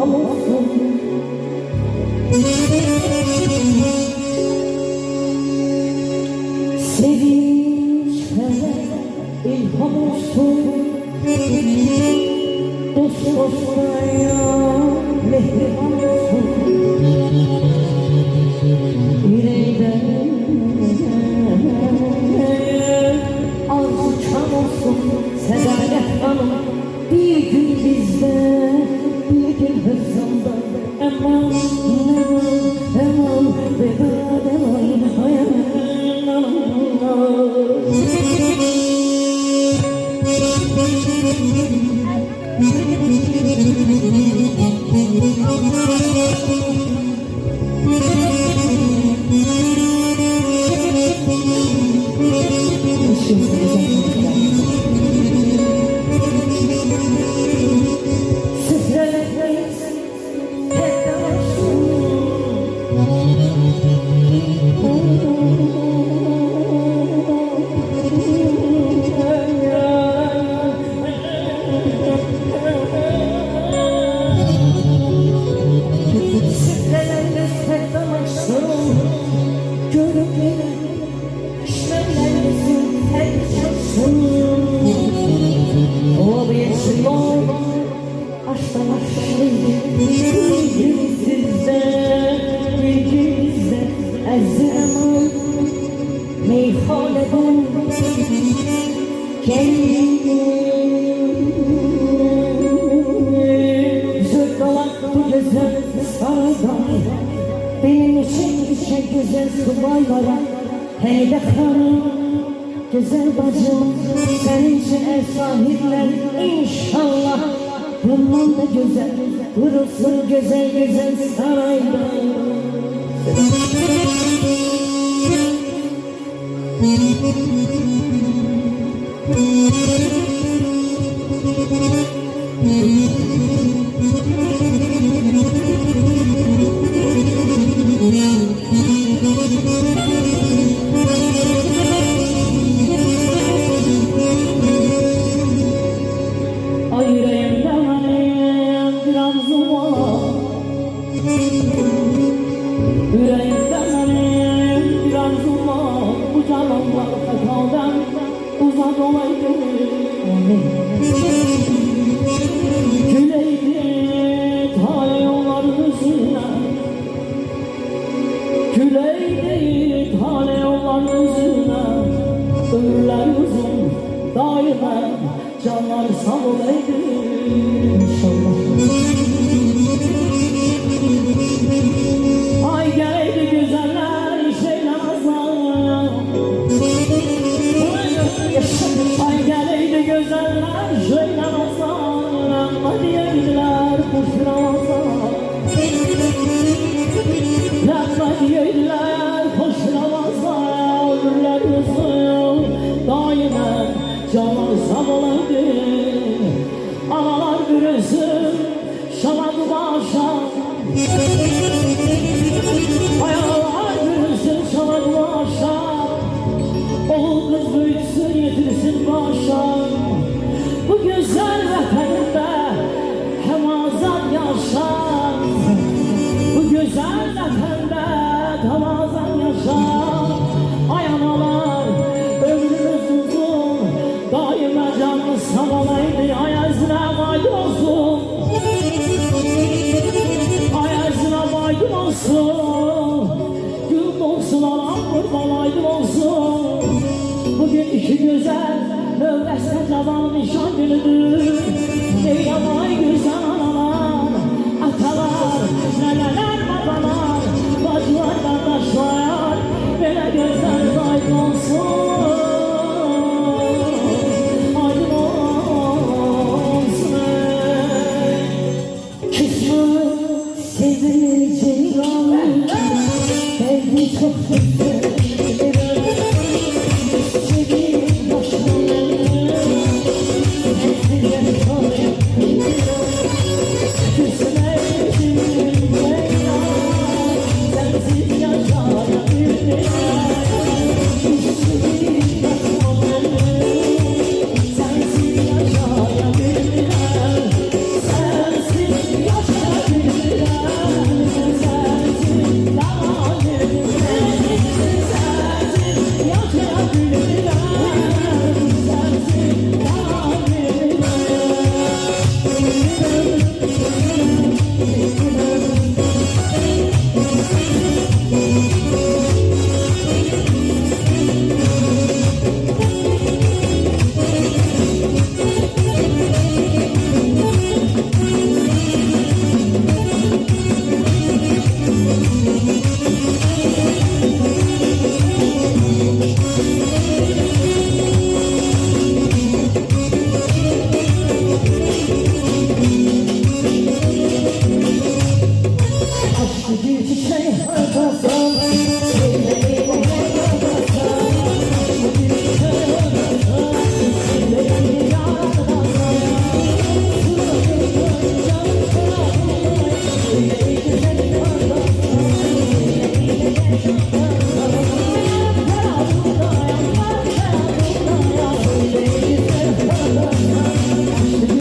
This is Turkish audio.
ilham olsun. Sevinçlere ilham olsun. Dost dostaya mehriban olsun. Yüreğden arzu çam olsun. Sedalet hanım bir gün bizde, bir gün hırzımda. Eman, eman, veda demayın hayalına. Meyhaneden kendini zırtlamak bu güzel saraydan. Benim için düşe güzel subaylara, hey de hanım, güzel bacım, senin için ev sahipler inşallah. Bundan da güzel vurulsun güzel güzel saraydan. Ay yüreğimde benim bir arzum var. Yüreğimde benim bir arzum var. Bu canımlar fetadan uzak olaydı. Güleydi tane yolların üzerine, güleydi tane yolların üzerine. Ömürler uzun daima canlar sağ olaydı inşallah. Ay geleydi güzeller şeylemezler. Ay geleydi güzeller söylemezler. Ama diyeydiler koşulamazlar. Lafla diyeydiler koşulamazlar. Ömürler uzun daima canlar sağ olaydı. Analar bürüsün şamadı başa. Ayalar bürüsün şamadı başa. Oğul kız büyütsün yetirsin başa. Bu güzel vatanında hem azat yaşar. Bu güzel vatanda hem azat yaşar. Ay analar ömrümüz uzun daima canlı sağ olaydı. Ayazına maydın olsun. Ayazına maydın olsun. Gül olsun alan kurban aydın olsun. Bugün iki güzel nöbetsen zaman nişan günüdür.